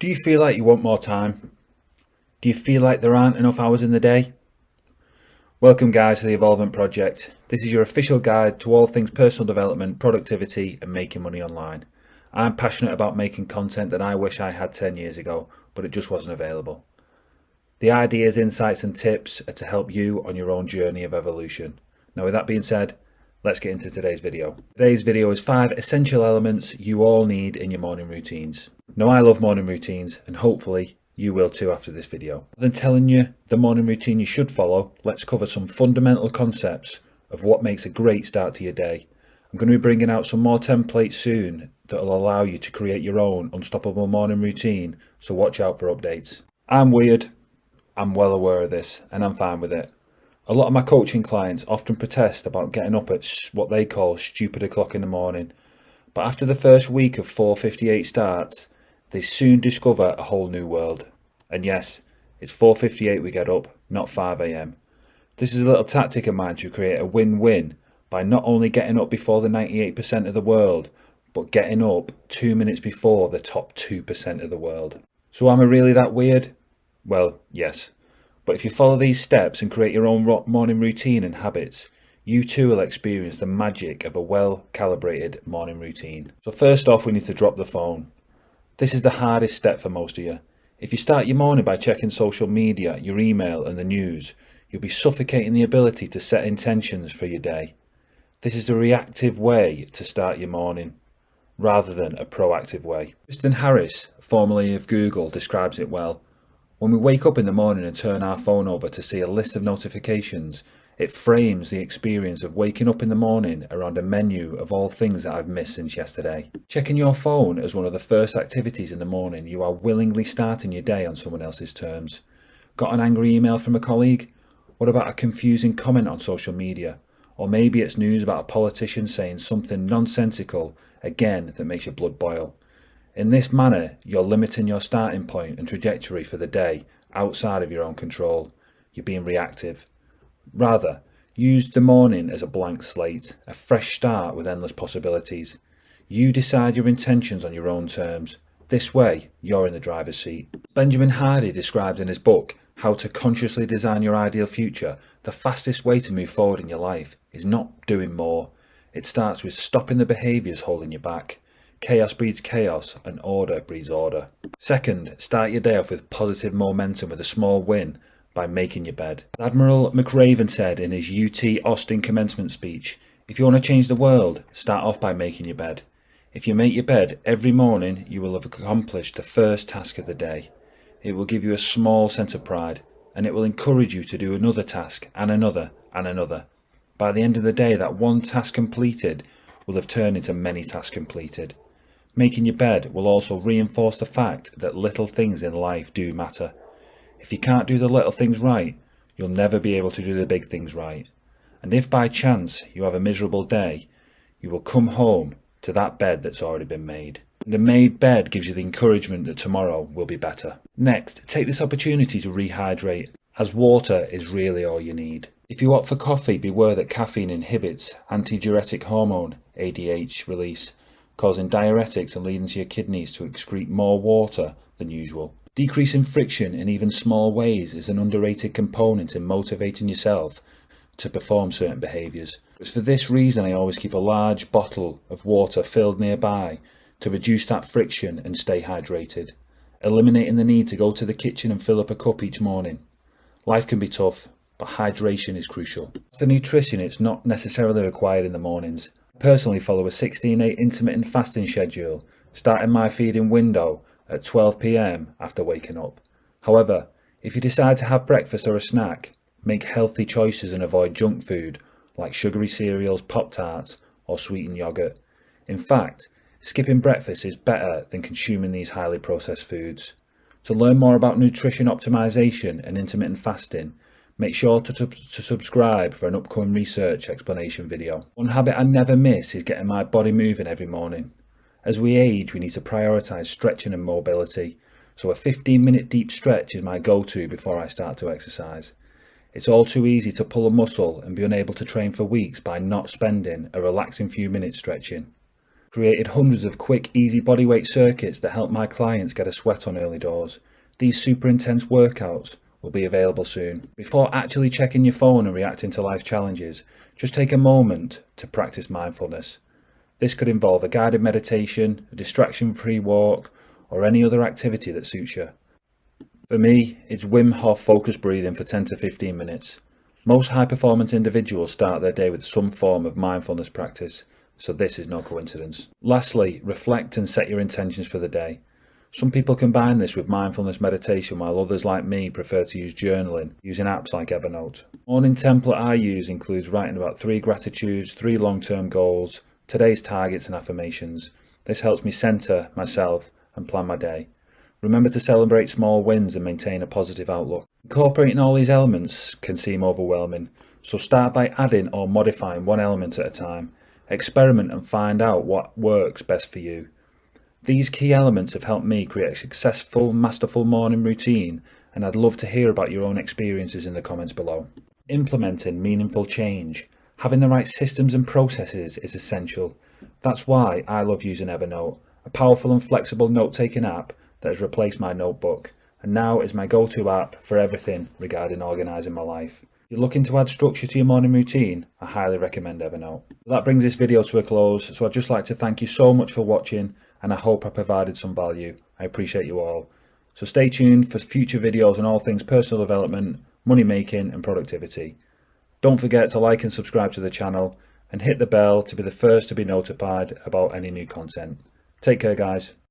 Do you feel like you want more time? Do you feel like there aren't enough hours in the day? Welcome guys to the Evolvement Project. This is your official guide to all things personal development, productivity and making money online. I'm passionate about making content that I wish I had 10 years ago, but it just wasn't available. The ideas, insights and tips are to help you on your own journey of evolution. Now with that being said, let's get into today's video. Today's video is 5 essential elements you all need in your morning routines. Now I love morning routines and hopefully you will too after this video. Rather than telling you the morning routine you should follow, let's cover some fundamental concepts of what makes a great start to your day. I'm going to be bringing out some more templates soon that will allow you to create your own unstoppable morning routine, so watch out for updates. I'm weird, I'm well aware of this and I'm fine with it. A lot of my coaching clients often protest about getting up at what they call stupid o'clock in the morning, but after the first week of 4:58 starts, they soon discover a whole new world. And yes, it's 4:58 we get up, not 5 a.m. This is a little tactic of mine to create a win-win by not only getting up before the 98% of the world, but getting up 2 minutes before the top 2% of the world. So am I really that weird? Well, yes. But if you follow these steps and create your own morning routine and habits, you too will experience the magic of a well-calibrated morning routine. So first off, we need to drop the phone. This is the hardest step for most of you. If you start your morning by checking social media, your email and the news, you'll be suffocating the ability to set intentions for your day. This is a reactive way to start your morning, rather than a proactive way. Tristan Harris, formerly of Google, describes it well. When we wake up in the morning and turn our phone over to see a list of notifications, it frames the experience of waking up in the morning around a menu of all things that I've missed since yesterday. Checking your phone as one of the first activities in the morning, you are willingly starting your day on someone else's terms. Got an angry email from a colleague? What about a confusing comment on social media? Or maybe it's news about a politician saying something nonsensical again that makes your blood boil. In this manner, you're limiting your starting point and trajectory for the day outside of your own control. You're being reactive. Rather, use the morning as a blank slate, a fresh start with endless possibilities. You decide your intentions on your own terms. This way, you're in the driver's seat. Benjamin Hardy describes in his book, How to Consciously Design Your Ideal Future, the fastest way to move forward in your life is not doing more. It starts with stopping the behaviours holding you back. Chaos breeds chaos and order breeds order. Second, start your day off with positive momentum with a small win by making your bed. Admiral McRaven said in his UT Austin commencement speech, if you want to change the world, start off by making your bed. If you make your bed every morning, you will have accomplished the first task of the day. It will give you a small sense of pride, and it will encourage you to do another task and another and another. By the end of the day, that one task completed will have turned into many tasks completed. Making your bed will also reinforce the fact that little things in life do matter. If you can't do the little things right, you'll never be able to do the big things right. And if by chance you have a miserable day, you will come home to that bed that's already been made. And a made bed gives you the encouragement that tomorrow will be better. Next, take this opportunity to rehydrate, as water is really all you need. If you opt for coffee, beware that caffeine inhibits antidiuretic hormone, ADH, release, causing diuretics and leading to your kidneys to excrete more water than usual. Decreasing friction in even small ways is an underrated component in motivating yourself to perform certain behaviours. It's for this reason I always keep a large bottle of water filled nearby to reduce that friction and stay hydrated, eliminating the need to go to the kitchen and fill up a cup each morning. Life can be tough, but hydration is crucial. For nutrition, it's not necessarily required in the mornings. I personally follow a 16-8 intermittent fasting schedule, starting my feeding window at 12 p.m. after waking up. However, if you decide to have breakfast or a snack, make healthy choices and avoid junk food like sugary cereals, Pop-Tarts or sweetened yogurt. In fact, skipping breakfast is better than consuming these highly processed foods. To learn more about nutrition optimization and intermittent fasting, make sure to subscribe for an upcoming research explanation video. One habit I never miss is getting my body moving every morning. As we age, we need to prioritise stretching and mobility, so a 15-minute deep stretch is my go-to before I start to exercise. It's all too easy to pull a muscle and be unable to train for weeks by not spending a relaxing few minutes stretching. Created hundreds of quick, easy bodyweight circuits that help my clients get a sweat on early doors. These super intense workouts will be available soon. Before actually checking your phone and reacting to life's challenges, just take a moment to practice mindfulness. This could involve a guided meditation, a distraction-free walk, or any other activity that suits you. For me, it's Wim Hof focused breathing for 10 to 15 minutes. Most high-performance individuals start their day with some form of mindfulness practice, so this is no coincidence. Lastly, reflect and set your intentions for the day. Some people combine this with mindfulness meditation, while others like me prefer to use journaling using apps like Evernote. The morning template I use includes writing about 3 gratitudes, 3 long-term goals, today's targets and affirmations. This helps me centre myself and plan my day. Remember to celebrate small wins and maintain a positive outlook. Incorporating all these elements can seem overwhelming, so start by adding or modifying one element at a time. Experiment and find out what works best for you. These key elements have helped me create a successful, masterful morning routine, and I'd love to hear about your own experiences in the comments below. Implementing meaningful change. Having the right systems and processes is essential. That's why I love using Evernote, a powerful and flexible note-taking app that has replaced my notebook, and now is my go-to app for everything regarding organising my life. If you're looking to add structure to your morning routine, I highly recommend Evernote. That brings this video to a close, so I'd just like to thank you so much for watching, and I hope I provided some value. I appreciate you all. So stay tuned for future videos on all things personal development, money making and productivity. Don't forget to like and subscribe to the channel and hit the bell to be the first to be notified about any new content. Take care, guys.